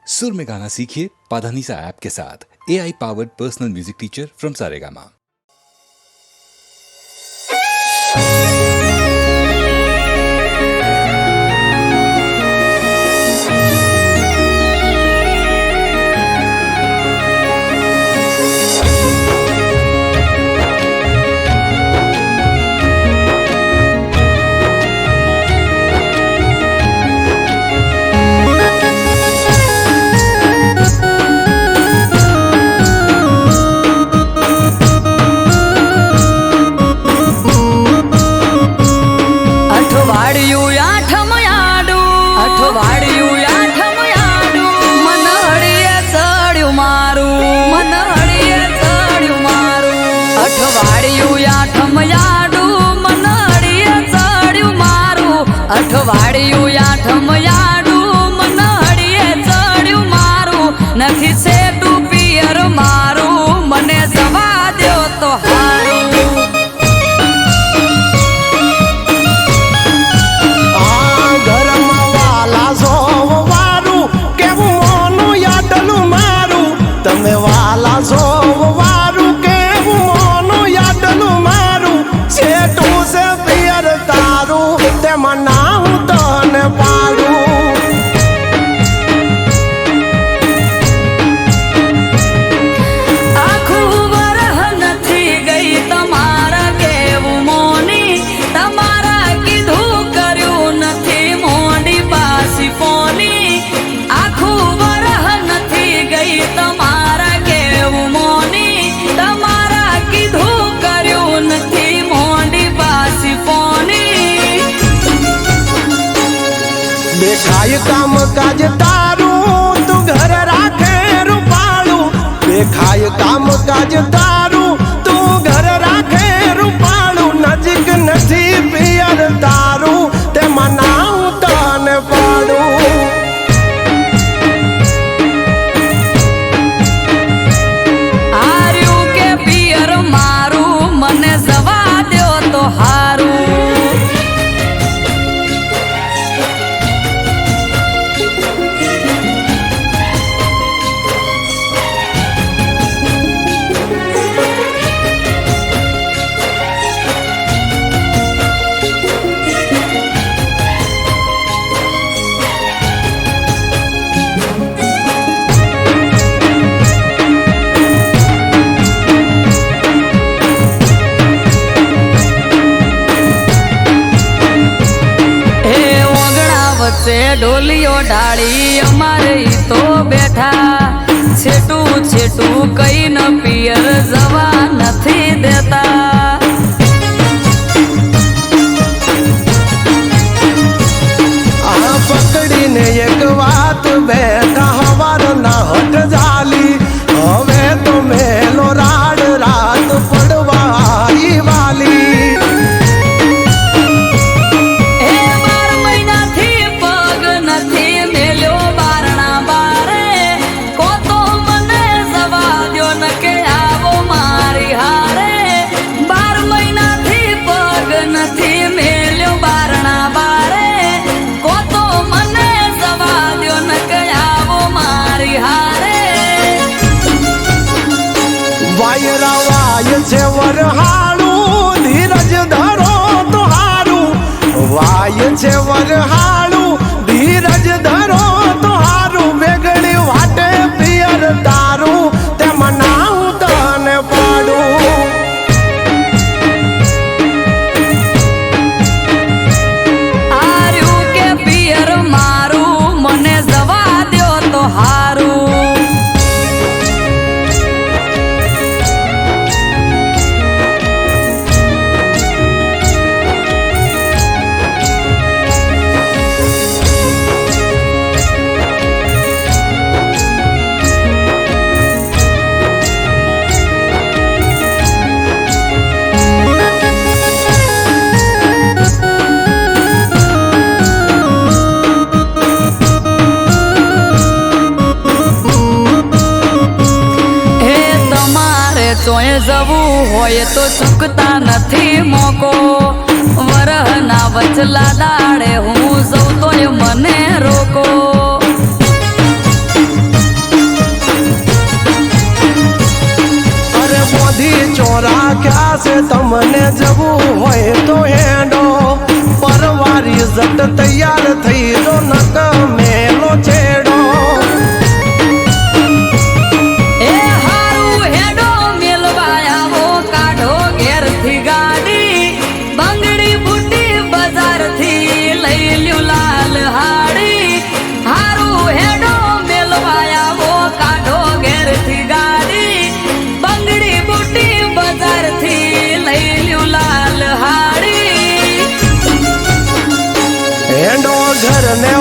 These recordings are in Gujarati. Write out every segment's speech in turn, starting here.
सुर में गाना सीखिए पाधानीसा ऐप के साथ। AI powered personal music teacher from Saregama. અઠવાડિયું આઠમયાડું મનહડીએ ચડ્યું મારું નથી સેટું પિયર મારું મને જવા દ્યો તો હારું ઘરમાં વાલા જોવારું કેવું મોનું યાદલું મારું તમે વાલા જોવારું કેવું મોનું યાદલું મારું સેટું છે પિયર તારું તેમાં ના હું તને પાડું આખું વરહ નથી ગઈ તમારા કેવું મોની તમારા કીધું કર્યું નથી મોડી પાસી ફોની આખું વરહ નથી ગઈ તમારા કેવું મોની તમારા કીધું કર્યું નથી મોડી પાસી ફોની દેખાય કામ કાજ તારું તું ઘર રાખે રૂપાળું દેખાય કામ કાજ તારું તું ઘર રાખે રૂપાળું નજીક નથી પિયર તારું તેમાં ના હું તને પાડું આર્યું કે પિયર મારું મને જવા દ્યો તો હારું ઢોલિયો ડાળી અમારે તો બેઠા છેટું છેટું કઈ ન પિયર જવા નથી દેતા આ પકડીને એક વાત બેઠા હવાર ના હટ જાલી હવે તો મેલો રાડ રાત પડવા આવી વાલી વાય છે વરહાળું ધીરજ ધરો તો હારું વાય છે વરહાળું ધીરજ ધરો તો હારું વેગળી વાટે પિયર તારું તેમાં ના હું તને પાડું આર્યું કે પિયર મારું મને જવા દ્યો તો હારું ચોય જવું હોય તો ચૂકતા નથી મોકો વરહના વચલા દાડે હું જઉં તોય મને રોકો પાસે તમને જવું હોય તો હેડો પરવારી જટ તૈયાર થઈ જો નક મેલો છેડો એ હારું હેડો મેલવા આવો કાઢો ઘેરથી ગાડી બંગડી બુટી બજારથી લઈ લ્યું લાલ હાડી હારું હેડો મેલવા આવો કાઢો ઘેરથી ગાડી બંગડી બુટી બજારથી લઈ લ્યું લાલ હાડી હેડો ઘર ને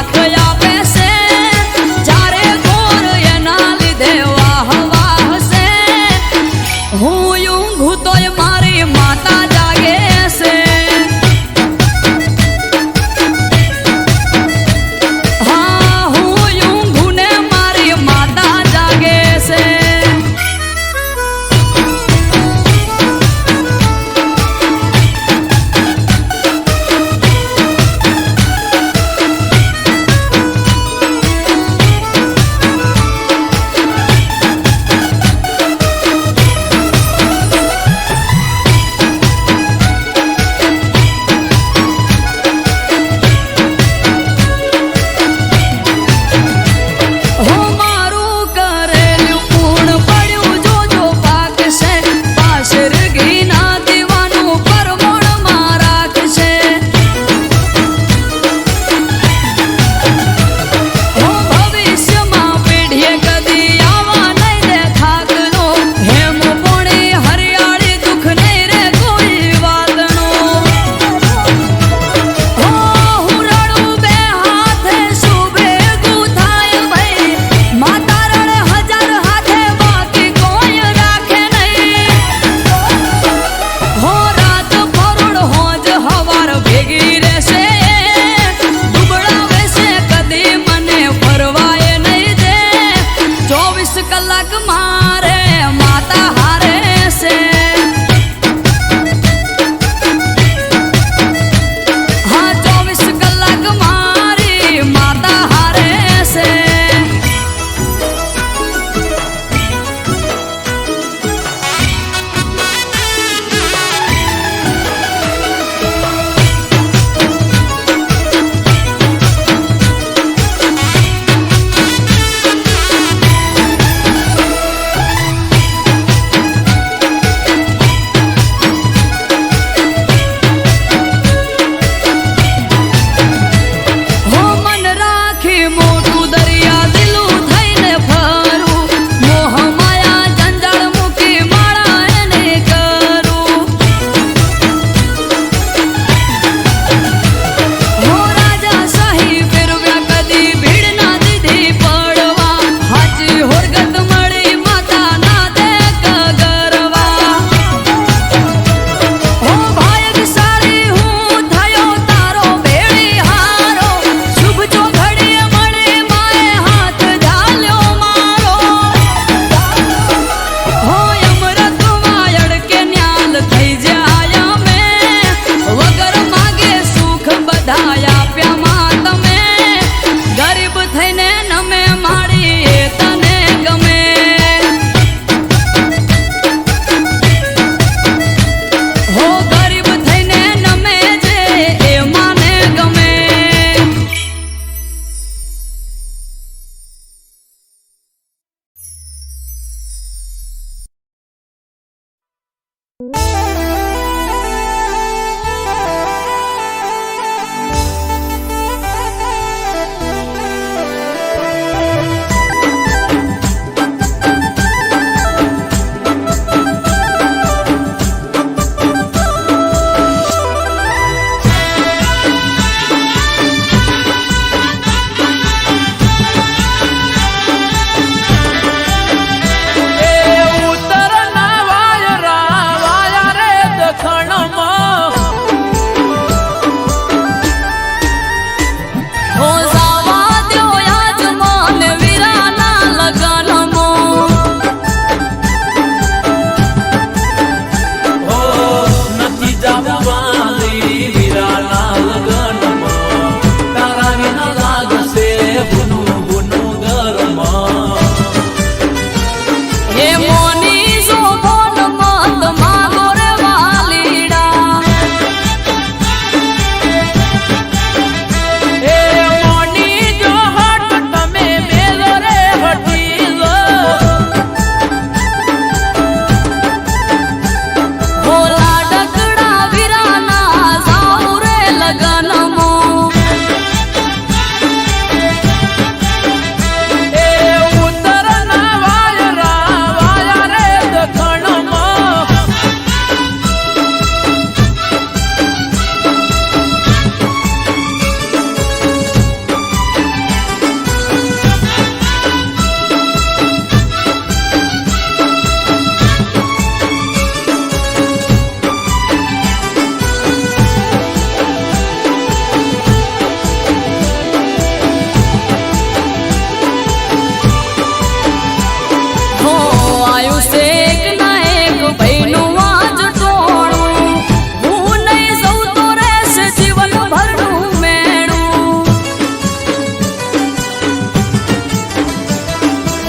સાથ આપે છે જ્યારે ઘોર એના લીધે વાહ વાહ છે હું ઊંઘું તોય મારી માતા જાગે છે હા હું ઊંઘું ને મારી માતા જાગે છે છે એક ના એક ભાઈનું આજ ટોણું. હું નહીં સૌ તો રહેશે જીવનભરનું મેળું.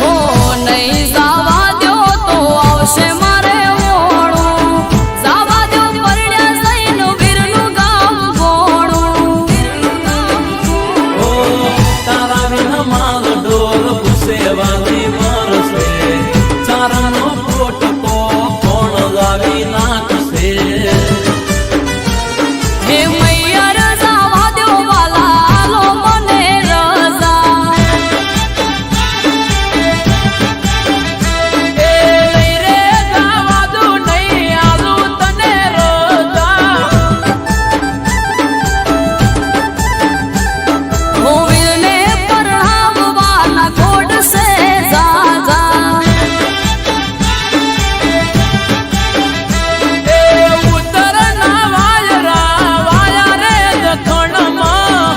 હો નહીં જવા દો તો આવશે મારે ઓળું. જવા દો પરણ્યા જઈને વીરનું ગામ ગોળું. ઓ તારા વિના માલ ડોર ભૂસેવાની મરશે. ચારનો પોટકો કોણ લાવી નાખશે. હે મૈયર જવા દો વાલા આલો મને રજા. એ લઈ રે જવા દઉં નહીં આલું તને રજા. હું વીરને પરણાવવાના ખોડશે જાજા. એ ઉત્તરના વાયરા વાયા રે દખણમાં.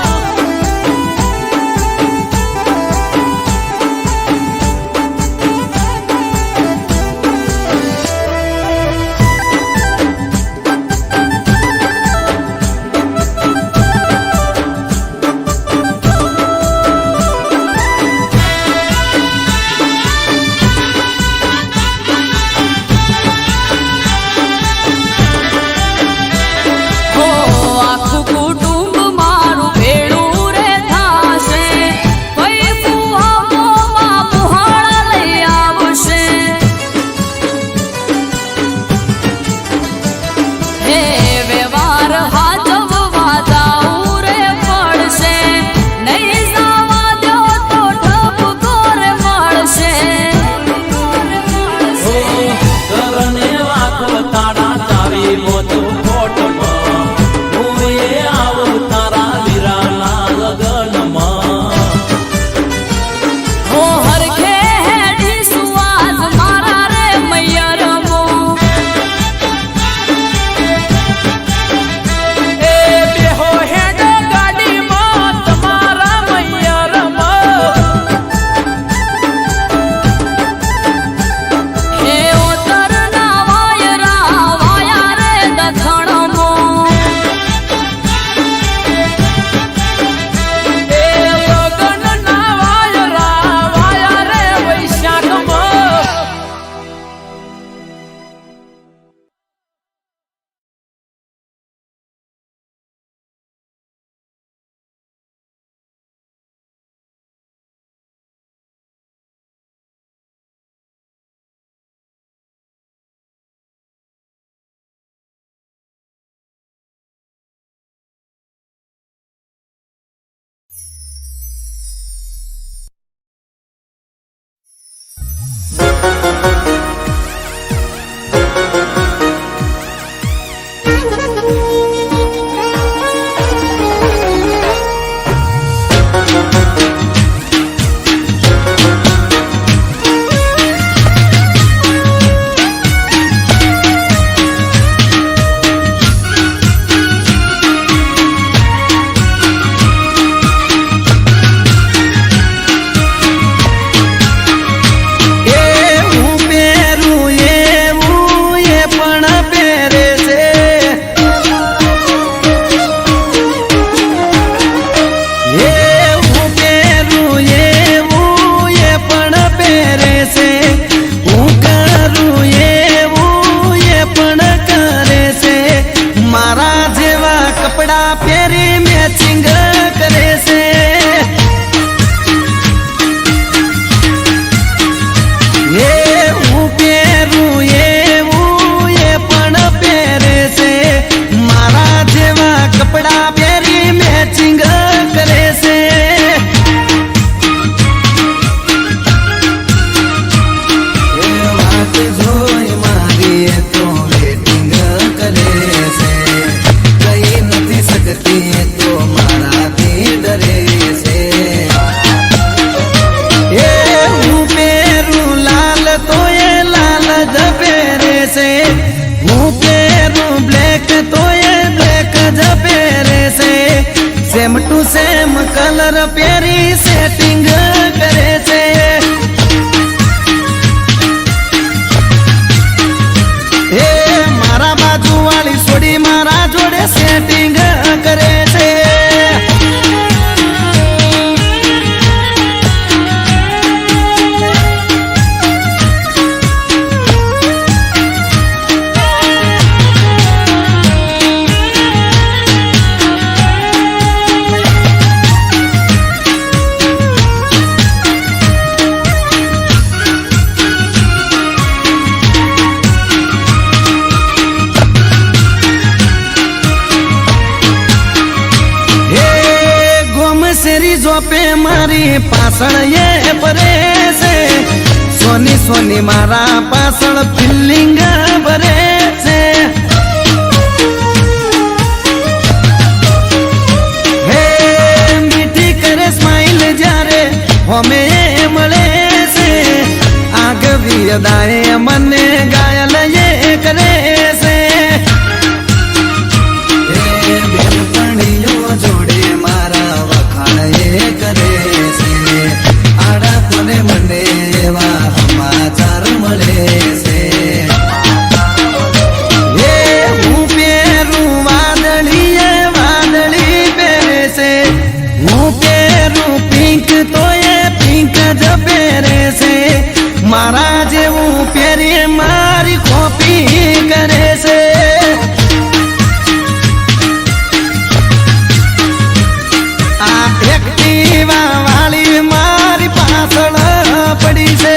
હો આખું કુટુંબ મારું ભેળું રે થાશે. કઈ ફુહામાં પુહાણા લઈ આવશે. હે વ્યવહાર હાજવવા જાવું રે પડશે. નહીં જવા દો તો ઠપકો રે મળશે. ઓ ઘરને વાકો તારા ચાવી મોતું કોટમાં. હું એ આવું તારા વીરાના લગનમાં. હો હરખે હેડી સુવાસ મારા રે મૈયરમો. એ બેહો હેડ ગાડીમાં તમારા મૈયરમાં. હે ઉત્તરના વાયરા વાયા રે દખણમો. એ લગનના વાયરા વાયા રે વૈશાખમાં. સેમ ટુ સેમ કલર પહેરી સેટિંગ કરે છે ચોપે મારી પાછળ એ ભરે છે સોની સોની મારા પાછળ ફિલિંગ ભરે છે હે મીઠી કરે સ્માઈલ જ્યારે હમે મળે છે આગવી અદાએ મને ગાયલ એ કરે છે જોડે મારા વખાણ એ કરે છે આડા તને મને એવા સમાચાર મળે છે એ હું પહેરું વાદળી પહેરે છે હું પહેરું પિંક તો એ પિંક જ પહેરે છે મારા જેવું પહેરી મારી કોપી કરે છે વાળી મારી પાછળ પડી છે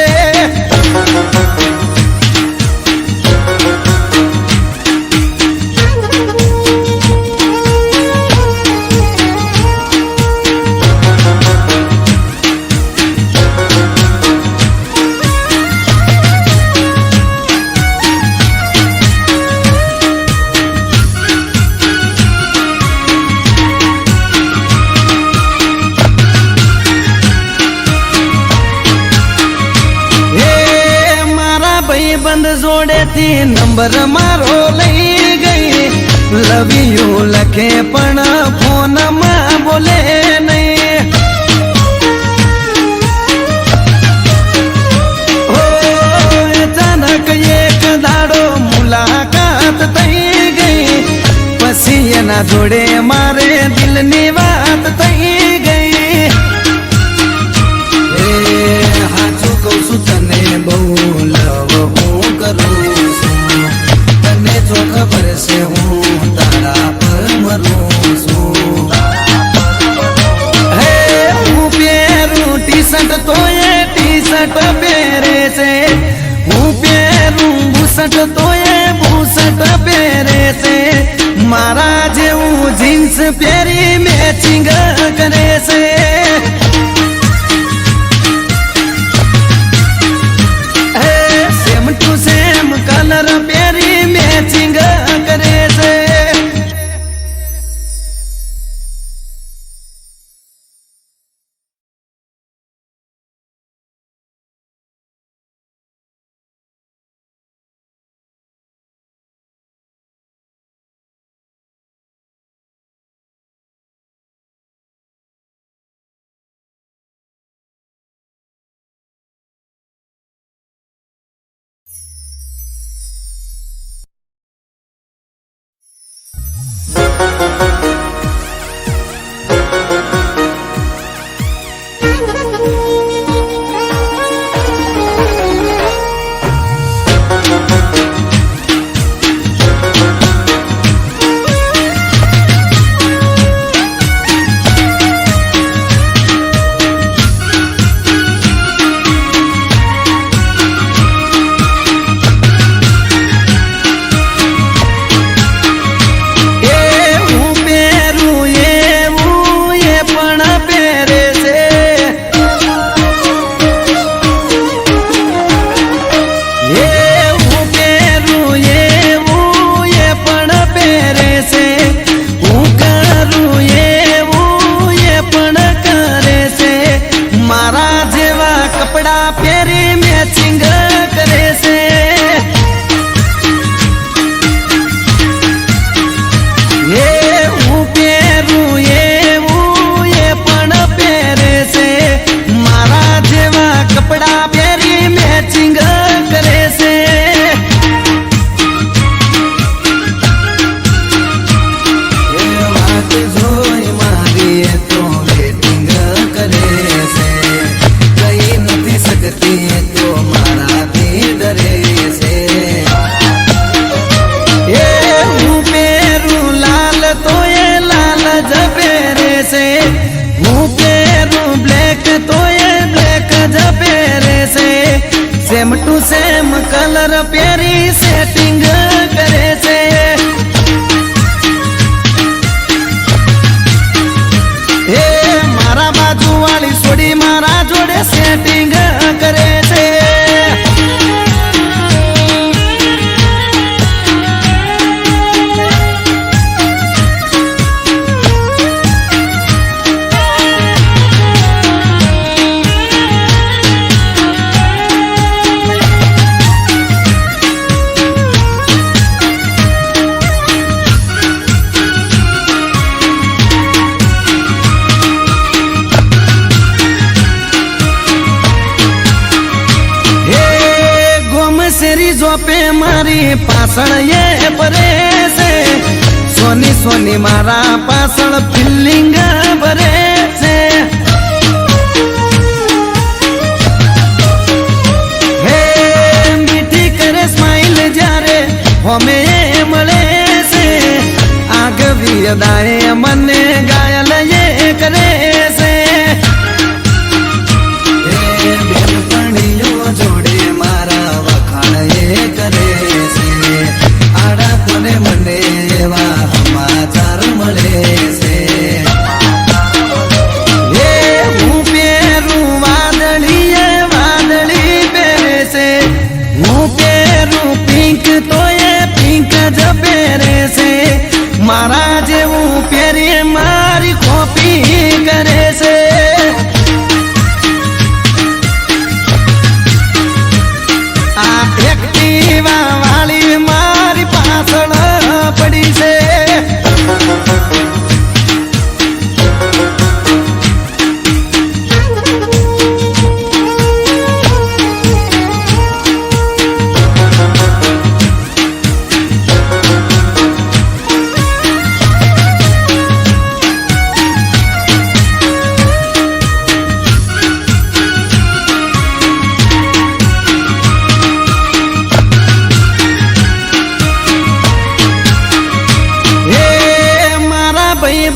બંધ જોડેથી નંબર મારો લઈ ગઈ લવ યુ લખે પણ ફોનમાં બોલે નહીં ઓ અચાનક એક દાડો મુલાકાત થઈ ગઈ પછી એના જોડે મારે દિલની વાત થઈ ગઈ એ હાચું કહું છું તને બહુ લવ તને જો ખબર છે હું તારા પર મરું છું હે હું પહેરું ટી શર્ટ તો એ ટી શર્ટ પહેરે છે હું પહેરું બુશર્ટ તો એ બુશર્ટ પહેરે છે મારા જેવું જીન્સ પહેરી મેચિંગ કરે છે સેમ ટુ સેમ કલર પહેરી મેચિંગ કરે છે सेम टू सेम कलर प्यारी सेटिंग करे से हे मारा बाजू સેટિંગ કરે છે. શેરી જોપે મારી પાછળ એ ભરે છે. સોની સોની મારા પાછળ ફિલિંગ ભરે છે. હે મીઠી કરે સ્માઈલ જ્યારે હોમે મળે છે. આગવી અદાએ મને ગાયલ એ કરે છે. જોડે મારા કરે છે. આડા કોને મને એવા સમાચાર મળે છે. એ હું પેરું વાદળી વાદળી પહેરે છે. હું પેરું પિંક તો એ પિંક જ પહેરે છે. મારા જેવું પહેરી મારી કોપી કરે છે. એક્ટિવા વાળી મારી પાછળ પડી છે.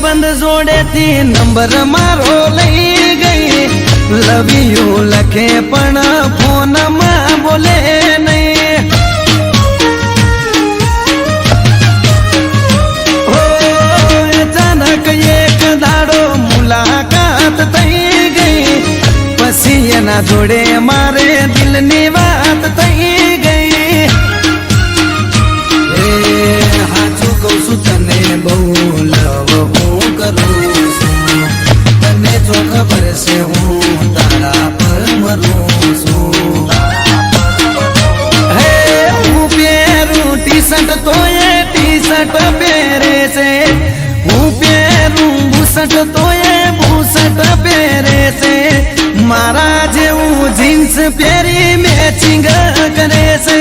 બંધ જોડેથી નંબર મારો લઈ ગઈ. લવ યુ લખે પણ ફોનમાં બોલે નહીં. ઓ અચાનક એક દાડો મુલાકાત થઈ ગઈ. પછી એના જોડે મારે દિલની વાત થઈ ગઈ. હાચું કહું છું તને બહુ લવ હું કરું છું. તને જો ખબર છે હું તારા પર મરું છું. હે હું પહેરું ટી શર્ટ તો એ ટી શર્ટ પહેરે છે. હું પહેરું બુશર્ટ તો એ બુશર્ટ પહેરે છે. મારા જેવું જીન્સ પહેરી મેચિંગ કરે છે.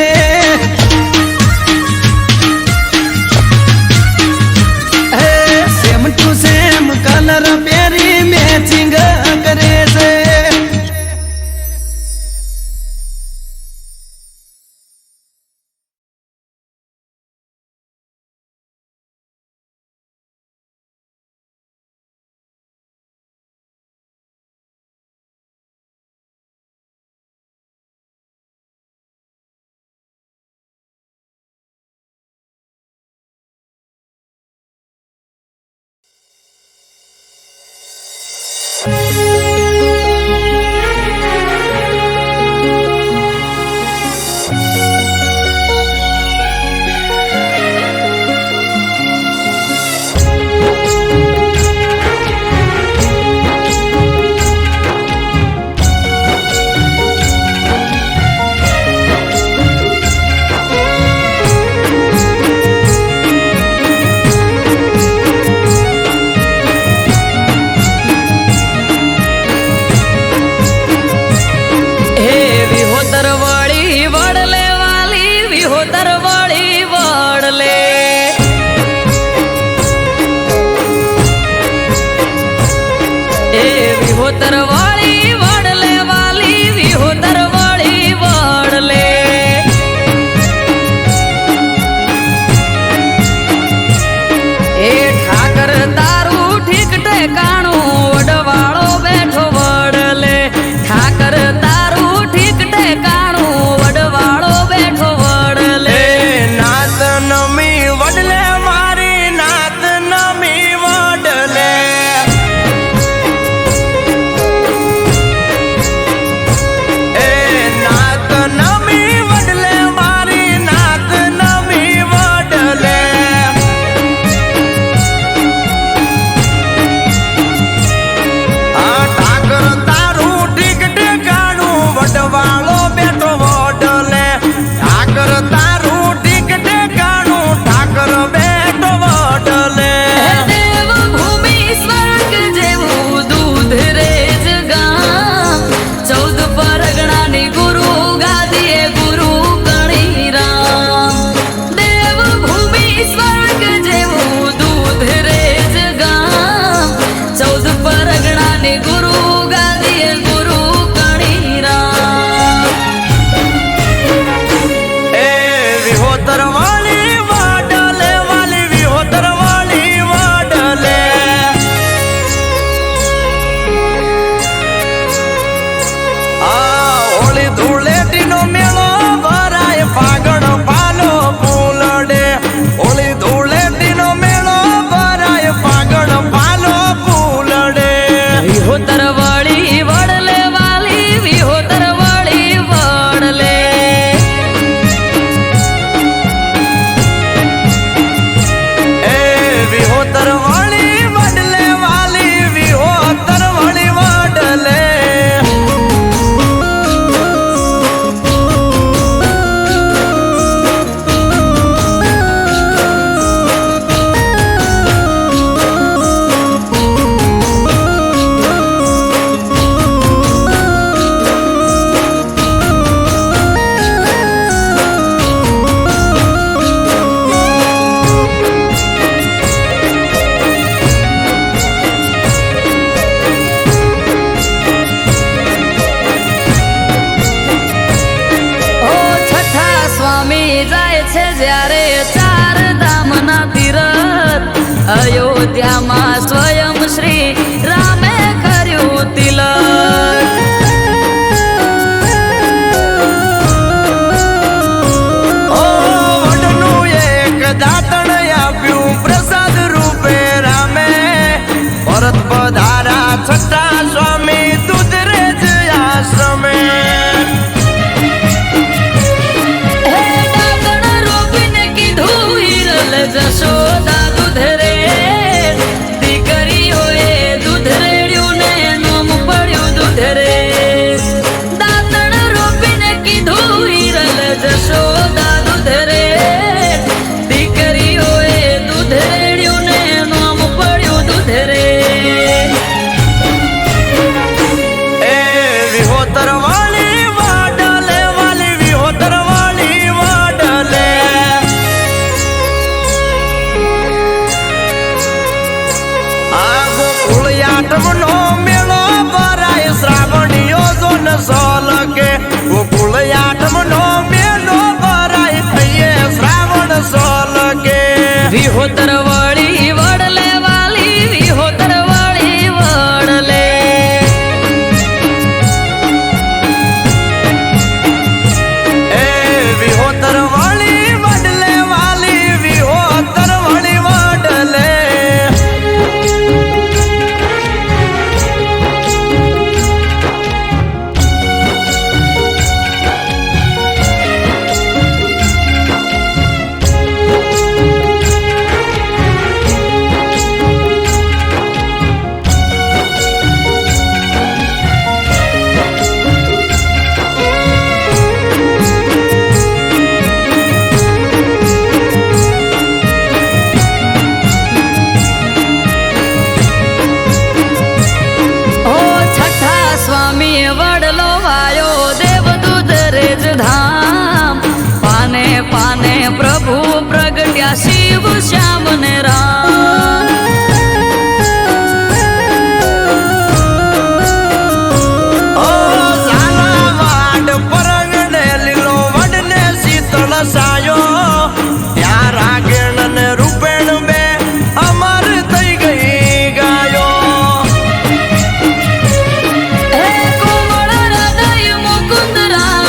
અયોધ્યામાં સ્વયં શ્રી રામે કર્યું તિલક. ઓ વડનું એક દાતણ આપ્યું પ્રસાદ રૂપે રામે, પરત પધારા છઠ્ઠા સ્વામી દૂધરેજ આશ્રમે. હે ડાકણ રોબીને કીધું હિરલ જશોદા દૂધ રે, દીકરીઓએ દૂધ રેડ્યું ને નોમ પડ્યું દૂધ રે. દાતણ રોબીને કીધું હિરલ જશોદા દૂધ રે, દીકરીઓએ દૂધ રેડ્યું ને નોમ પડ્યું દૂધ રે. એ વિહોતર વાળી વાડલે, વાલી વિહોતર વાળી વાડલે. આ ગોકુળ આઠમનો મેળો ભરાય શ્રાવણીઓ જોન સોલકે. ગોકુળ આઠમનો મેળો ભરાય થઈએ શ્રાવણ સોલકે. વિહોતર વળી વડલે વાલી વિહોતર વળી વડલે. એ વિહોતર વાળી વડલે, વાલી વિહોતર વાળી વડલે. ઓ છઠ્ઠા સ્વામી વડલો વાયો દેવદૂત રેજ ધામ. પાને પાને પ્રભુ પ્રગટ્યા શિવ શ્યામ ને રામ. ઓ ઝાલાવાડ પરંગણે લીલો વડને શીતળ સાયો. ત્યાં રાગેણ ને રૂપેણ બે અમર થઈ ગઈ ગાયો. હે કોમળ હૃદય મુકુંદ રામ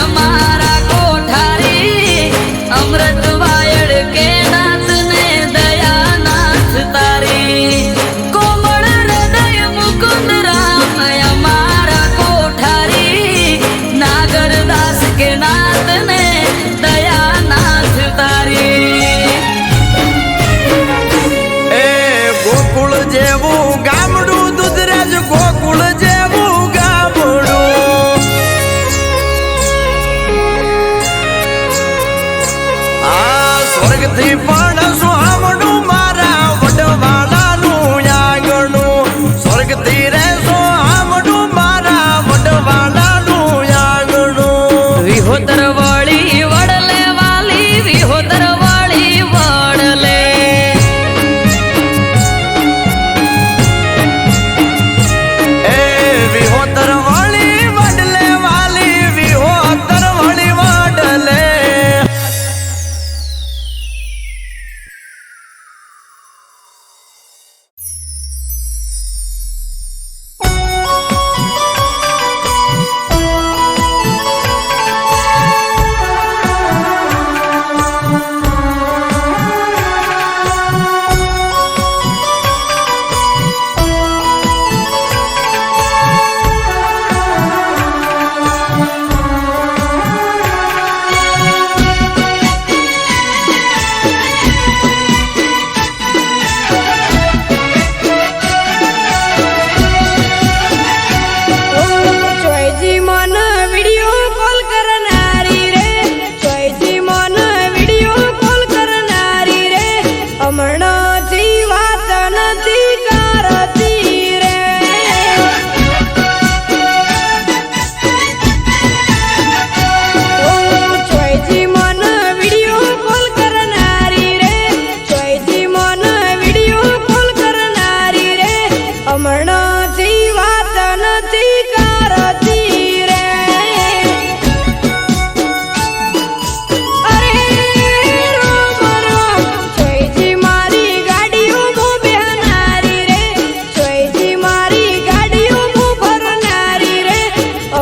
અમારા કોઠારી. અમૃત વાયડ કે નાથ ને દયા નાથ તારી.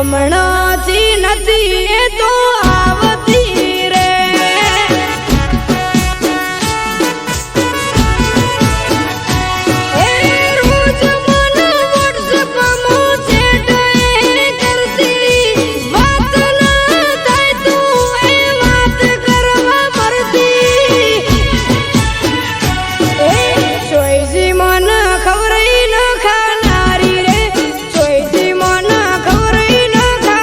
હમણાંથી નથી એ તો આવતી રે એ રોજ મને વોટ્સએપમાં ચેટ કરતી વાત ના થાય તું એ વાત કરવા મરતી એ ચોઈસી મને ખબર ન ખાનારી રે ચોઈસી મને ખબર ન ખાનારી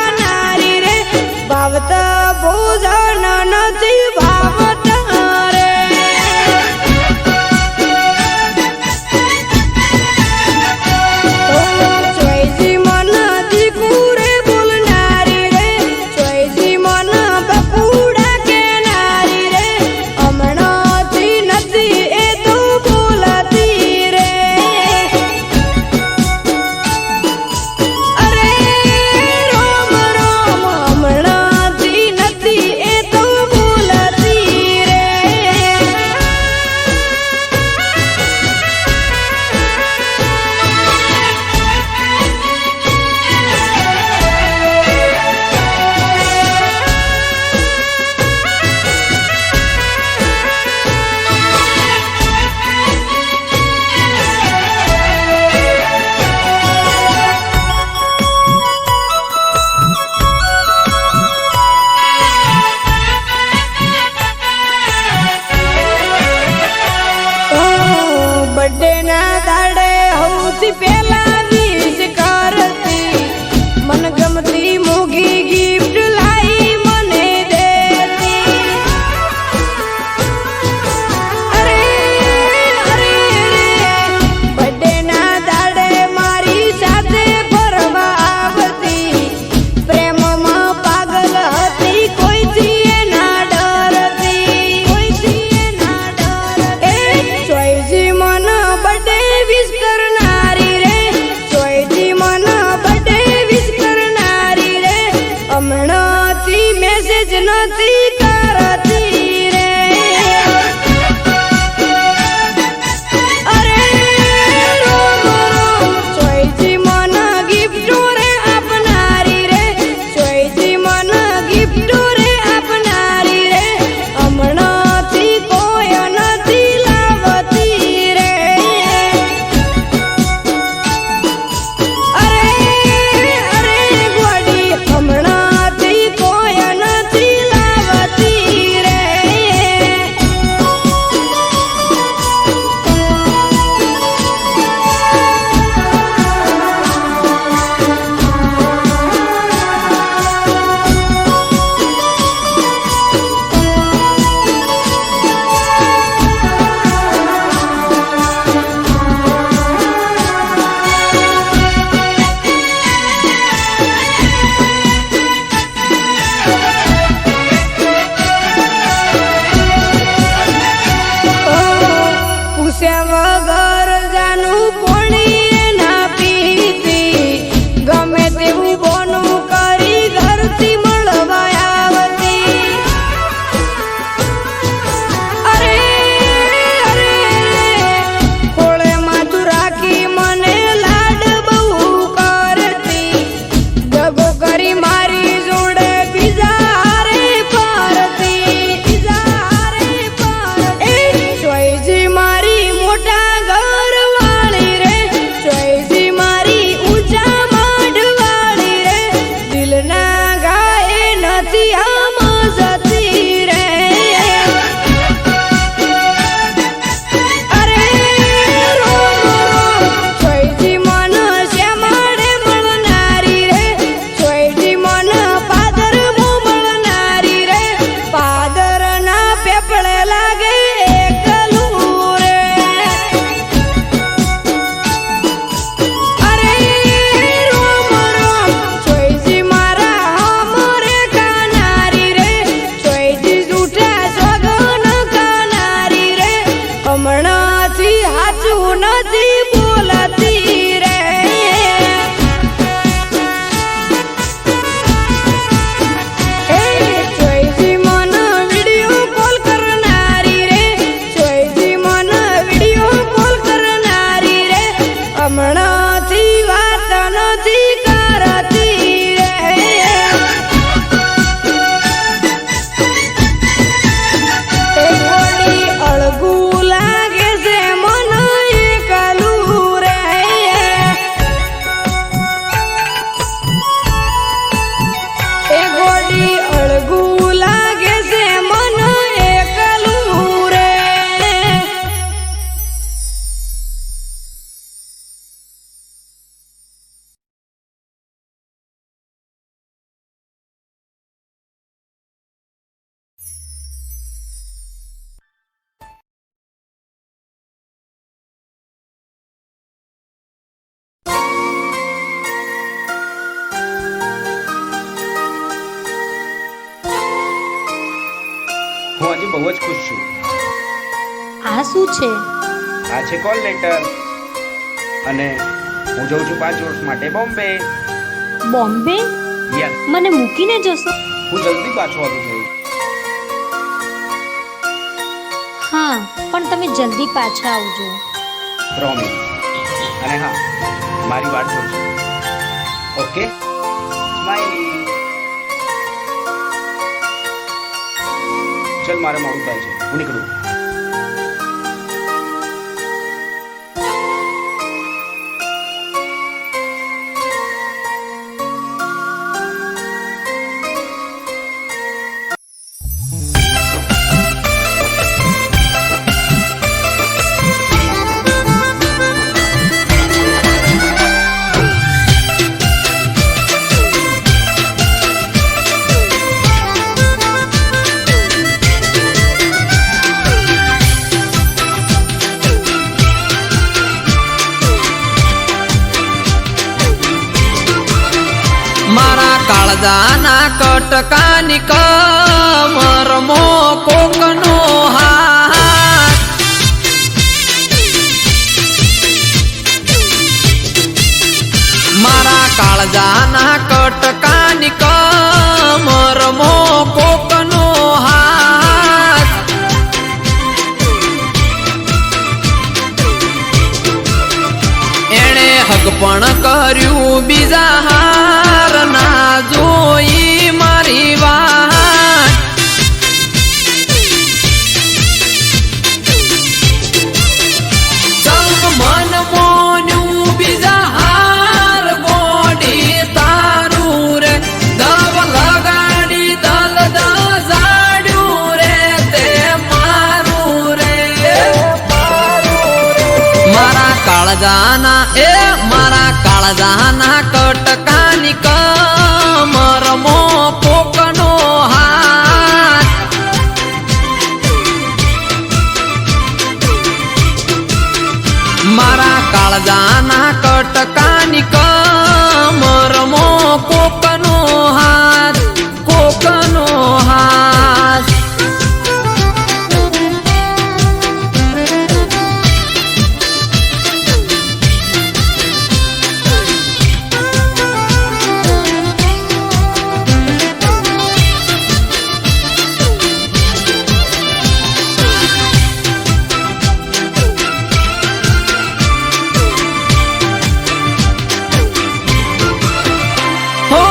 બહુ જ ખુશ છું. આ શું છે? આ છે કોલ લેટર અને હું જઉં છું 5 વર્ષ માટે બોમ્બે. બોમ્બે? યસ, મને મૂકીને જશો? હું જલ્દી પાછો આવી જઈશ. હા, પણ તમે જલ્દી પાછા આવજો. પ્રોમિસ. અને હા, મારી વાત જોજો. Okay, smiley. ચલ, મારે મોડું થાય છે, હું નીકળું. મારા કાળજાના કટકાની કમરમો કોકનો હાથ, મારા કાળજાના કટકાની કમરમો કોકનો હાથ, એણે હક પણ કર્યું બીજા હાર ના જોઈ મારી વાત, સૌ મન મોન્યું બીજા હાર ગોડી તારું રે, દવ લગાડી દલ દજાડ્યું રે તે મારું રે, મારા કાળજાના મારા કાળજાના કટકાની કમરમો કોકનો હાથ, મારા કાળજાના કટકાની કમરમો કોકનો હાથ, કોકનો હાથ. હો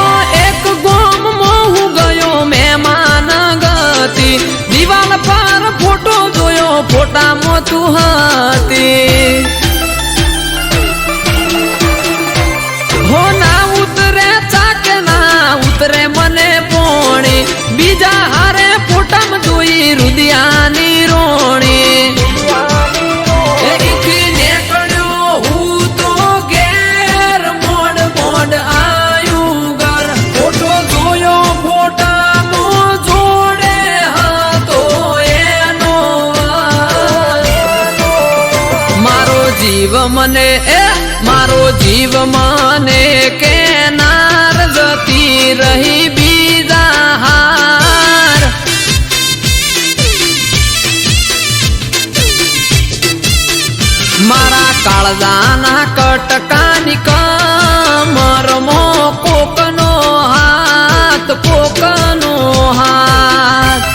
એક ગોમમાં હું ગયો મહેમાન ગતિ, દિવાલ પર ફોટો જોયો, ફોટામાં તું હતી. હો ના ઉતરે ચાકે ના ઉતરે મને પોણી, બીજા હારે ફોટામાં જોઈ રુદિયાની રોણી. એથી નીકળ્યો હું તો ઘેર, મોડ મોડ આયું ઘર, ફોટો જોયો ફોટામાં જોડે હતો એનો. મારો જીવ મને મારો જીવ મને કેનાર જતી રહી બીજા હાર, મારા કાળજાના કટકાની કમરમો કોકનો હાથ, કોકનો હાથ.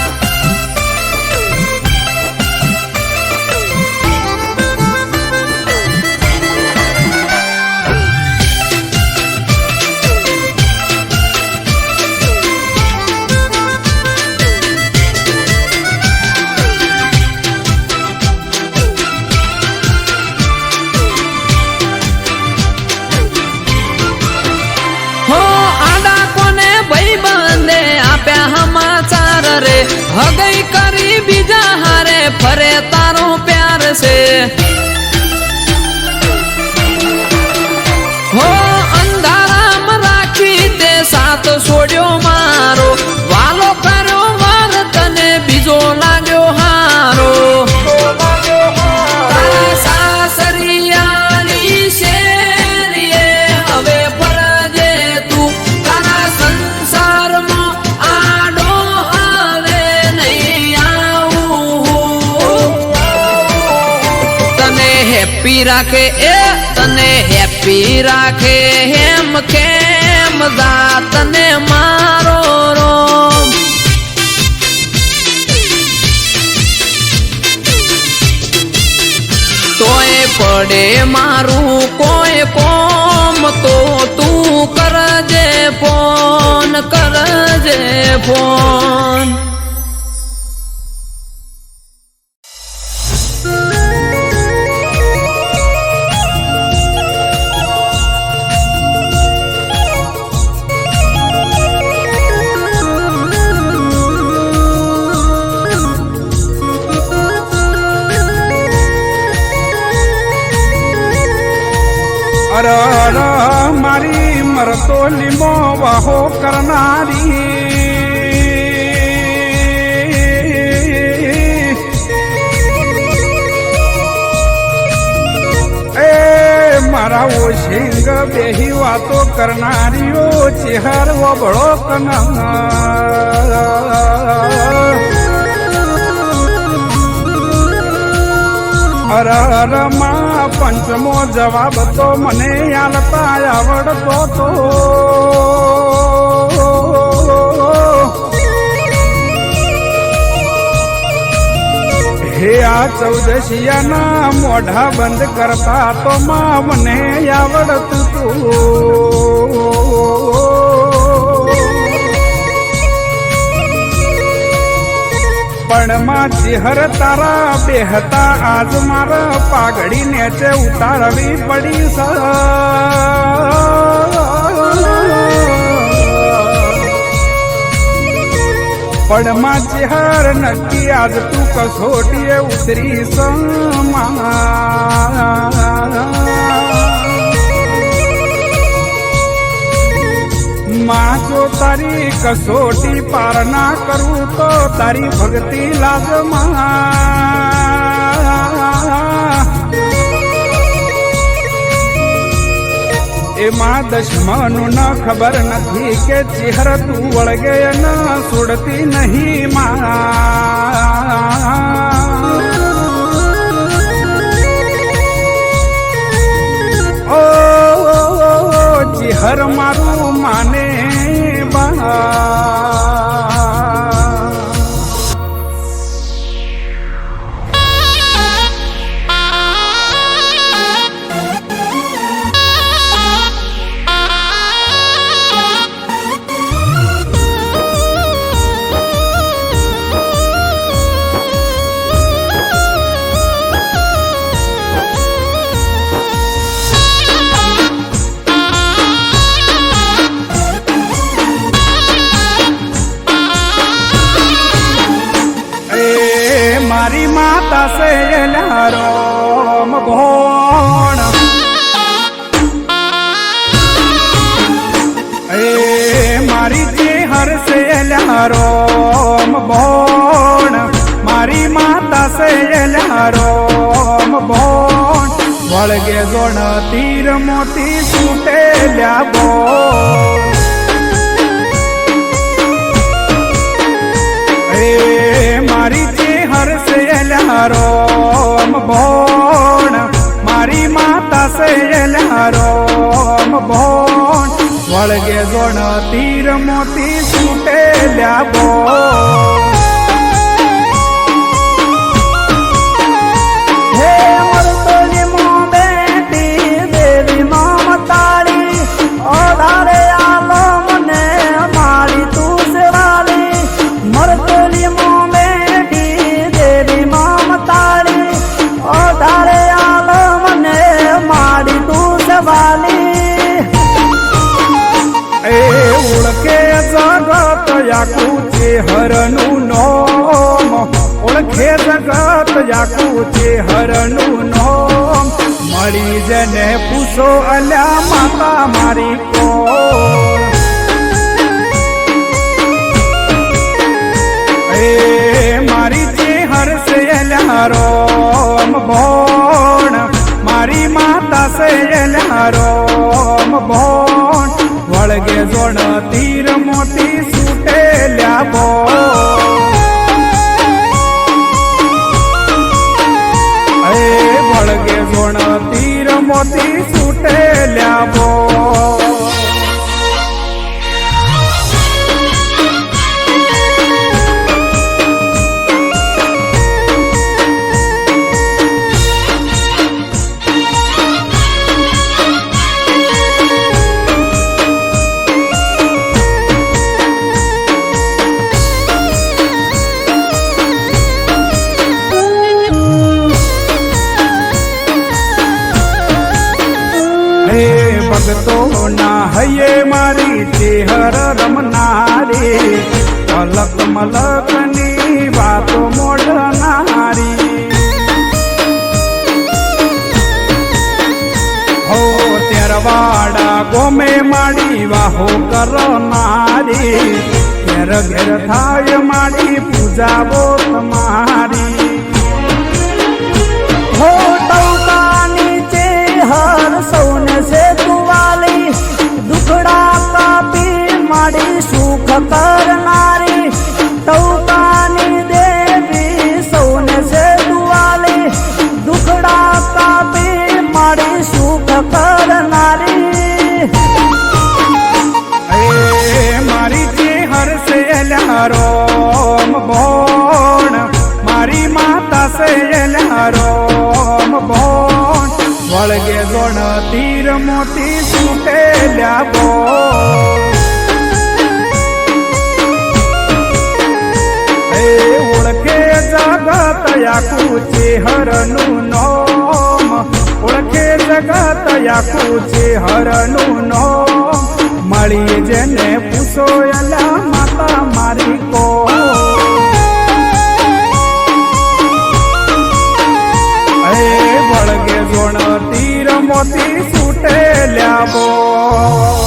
હો આડા કોને ભાઈબંધે આપ્યા સમાચાર રે, હગઈ કરી બીજા હારે ફરે તારો પ્યાર છે. હો અંધારામાં રાખી તે સાથ છોડ્યો મારો, વાલો કર્યો વાર તને બીજો લાગ્યો હારો. તારા સાસરિયાની શેરીએ હવે ફરજે તું, તારા સંસારમાં આડો હવે નહીં આવું રાખે એ તને હેપી રાખે હેમ કેમ જા તને મારો રોમ તોય પડે મારું કોઈ કોમ તો તું કરજે ફોન કરજે ફોન અર અર મારી મરતો લીમો વાહો કરનારી એ મારા ઓશિંગ બેહી વાતો કરનારીઓ ચેહર વબળો કના અર અર માં પંચમો જવાબ તો મને આલતા આવડતો તો હે આ ચૌદશિયાના મોઢા બંધ કરતા તો માં મને આવડતું તું પણ માં ચેહર તારા બેહતા આજ મારા પાઘડી નેચે ઉતારવી પડી પણ માં ચેહર નક્કી આજ તું કસોટીએ ઉતરી માં જો તારી કસોટી પાર ના કરું તો તારી ભક્તિ લાગમાં એમાં દશમનું ન ખબર નથી કે ચેહર તું વળગે ન છોડતી નહીં માં ચેહર મારું માને બા મારી માતા સે રામ ભોણ એ મારી ચેહર સે રામ ભોણ મારી માતા સે રામ ભોણ વળગે જોણ તીર મોતી છૂટેલ્યા બોલ એ મારી ચેહર સે રામ ભોણ મારી માતા સે રામ ભોણ વળગે જોણ તીર મોતી છૂટેલ્યા બોલ હે મરતોલી મો બેટી દેવી મમતાળી ઓધારે આલો મને મારી તું સેવાલી મરતોલી મો ચેહરનું નોમ ઓળખે જગત યાકુ ચેહરનું નોમ મળી જને પૂછો અલ્યા માતા મારી કોણ એ મારી ચેહર સે રામ ભોણ મારી માતા સે રામ ભોણ વળગે જોણ તીર મોતી છૂટેલ્યા બોલ એ વળગે જોણ તીર મોતી છૂટેલ્યા બોલ. ભગતો ના હૈયે મારી ચેહર રમનારી, અલક મલક ની વાતો મોડનારી. હો તેરવાડા ગોમે માડી વાહો કરનારી, ઘેર ઘેર થાય માડી પૂજાવો તમારી. હો ટૌકાની ચેહર સૌને છે તુવાલી, દુખડા કાપી માડી સુખ કરનારી. ટૌકાની દેવી સૌને છે દુવાલી, દુખડા કાપી માડી સુખ કરનારી. મારી ચેહર છે રોમ ભોણ, મારી માતા છે રોમ ભોણ. વળગે જોણ તીર મોતી છૂટેલ્યા બોલ. ઓળખે જગત આખું ચેહરનું નોમ, ઓળખે જગત આખું ચેહરનું નોમ. મળી જેને પૂછો એલા માતા મારી કો. વળગે જોણ તીર મોતી છૂટેલ્યા બોલ.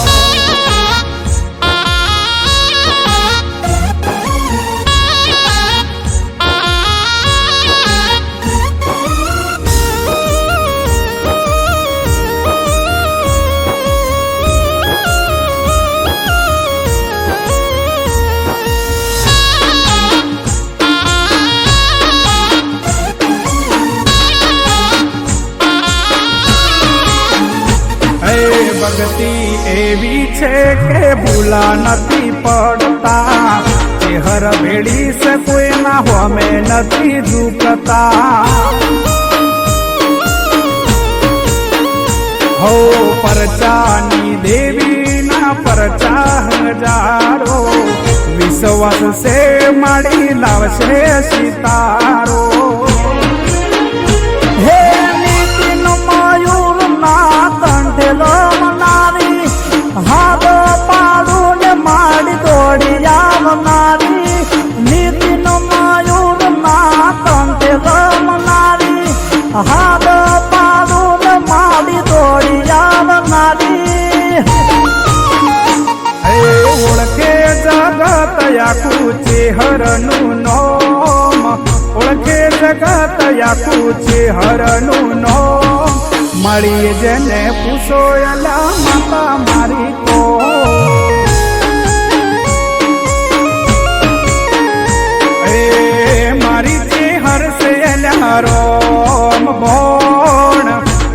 ભક્તિ એવી છે કે ભૂલા નથી પડતા, ચેહર ભેડી છે કોઈના હોમે નથી ઝૂકતા. હો પરચાની દેવીના પરચા હજારો, વિશ્વાસ છે માડી લાવશે સિતારો. હે નીતિન મયુર ના કંઠે લમનારી, હાથ પાડું ને માડી દોડી આવનારી. નીતિન મયુર ના કંઠે લમનારી, હાથ પાડું ને માડી દોડી આવનારી. ઓળખે જગત આખું ચેહરનું નોમ, ઓળખે જગત આખું ચેહરનું નોમ. મળી જેને પૂછો એલા માતા મારી કો. મારી ચેહર છે રોમ ભોણ,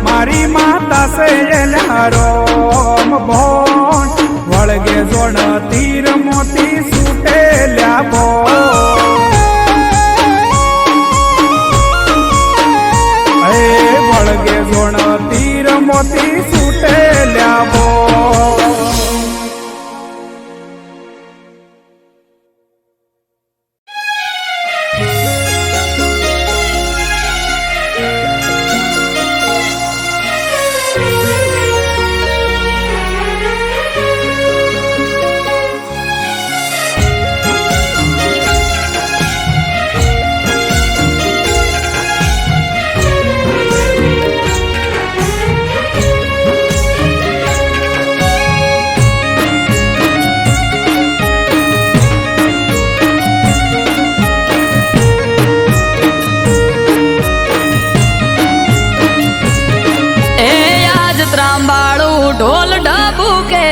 મારી માતા છે રોમ ભોણ. વળગે જોણ તીર મોતી છૂટેલ્યા બોલ. વળગે જોણ તીર મોતી છૂટેલ્યા બોલ. ઢોલ ઢબુકે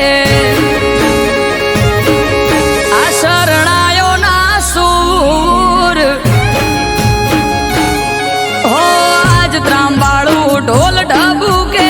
આ શરણાયો ના સૂર હો આજ ત્રાંબાળું ઢોલ ઢબુકે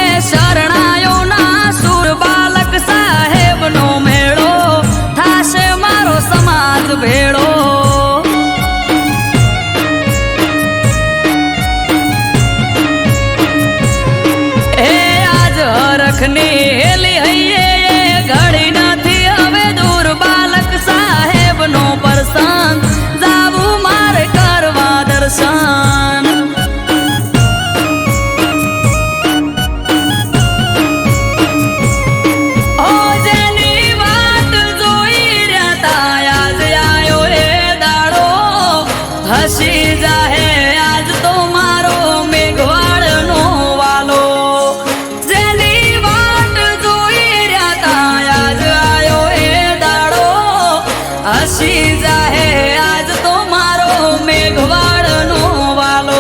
વસી જાહે આજ તો મારો મેઘવાળનો વાલો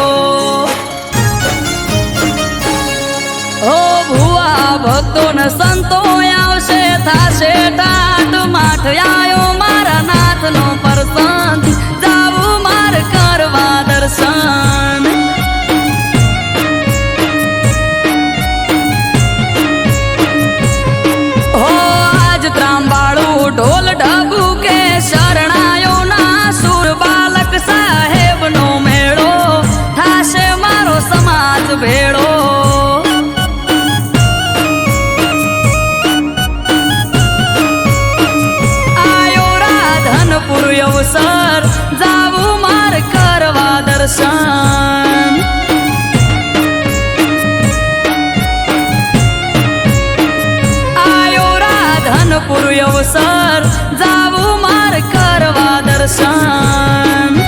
ઓ ભુવા ભક્તો ને સંતો આવશે થાશે ટાટ માઠ આયો મારા નાથનો પ્રસંગ જાવું માર કરવા દર્શન ઢોલ ઢબુ કે શરણાયો ના સુર બાલક સાહેબ નો મેળો થાશે મારો સમાજ ભેળો આયો રાધનપુર અવસર જાવું માર કરવા દર્શન ધનપુર અવસર જાવું માર કરવા દર્શન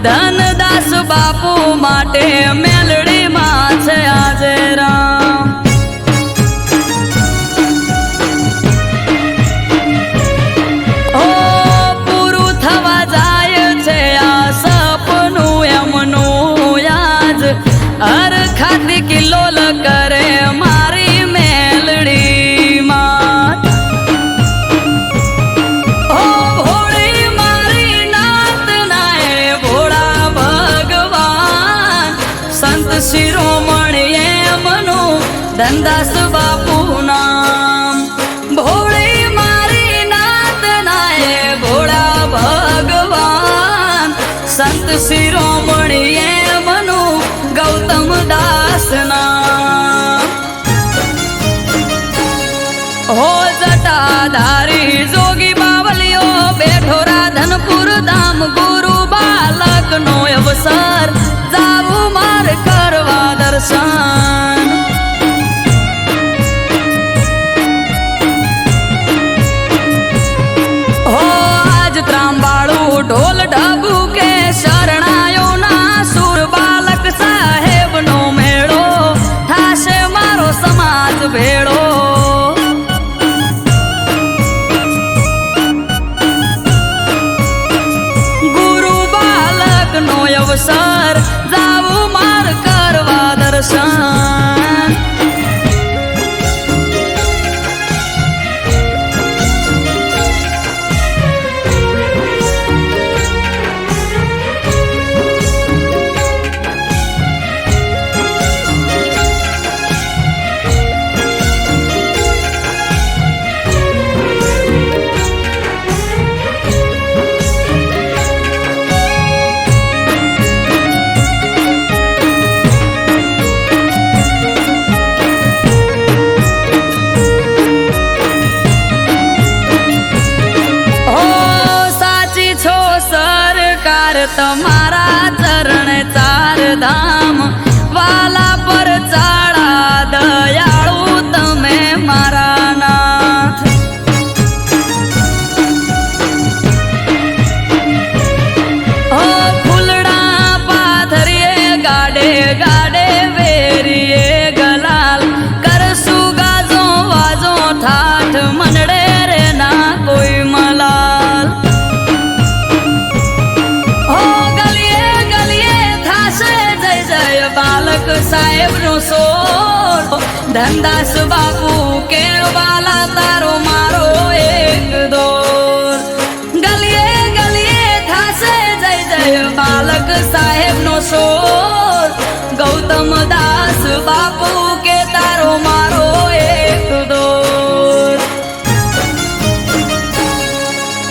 ધનદાસ બાપુ માટે મેલડી માં છે આજે રામ ઓ પૂરું થવા જાય છે આ સપનું એમનું આજ હર ખાતી કિલ્લોલ કરે મારી મેલડી માં શિરોમણી એમનું ધનદાસ બાપુ નામ ભોળી મારી નાત નાય ભોળા ભગવાન સંત શિરોમણી એમનું ગૌતમ દાસ નામ હો જટાધારી જોગી બાવલીઓ બેઠો રાધનપુર ધામ ગુરુ બાલક નો અવસર જાવું માર કરવા દર્શન હો આજ ત્રાંબાળું ઢોલ ઢબુ કે શરણાયો ના સુર બાલક સાહેબ નો મેળો થાશે મારો સમાજ ભેળો ગુરુ બાલક નો અવસર જાવું માર કરવા દર્શન તમારા ચરણ ચાર ધામ વાલા પર ચાળા દયાળુ તમે મારા નાથ ઓ ફૂલડા પાથરીએ ગાડે ગાડે વેરીએ ગલાલ કરશું ગાજો વાજો ઠાઠ મનડે રે ના કોઈ મલાલ બાલક સાહેબ નો સોર ધનદાસ બાપુ કે વાલા તારો મારો એક દોર ગલીએ ગલીએ થાશે જય જય બાલક સાહેબ નો સોર ગૌતમ દાસ બાપુ કે તારો મારો એક દોર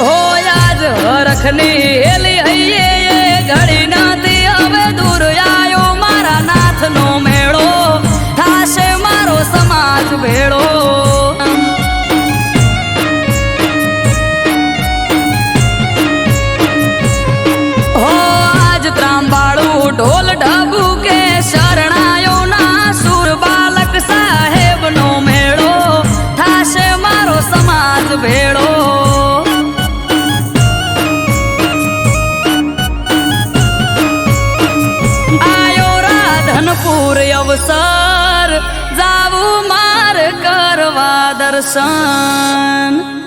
હો આજ હરખની હેલી હૈયે ઘડી નથી હવે દૂર આયો મારા નાથનો મેળો થાશે મારો સમાજ ભેળો હો આજ ત્રાંબાળું ઢોલ ઢબુ કે શરણાયો ના સુર બાલક સાહેબ નો મેળો થાશે મારો સમાજ ભેળો આયો રાધનપુર અવસર જાવું માર કરવા દર્શન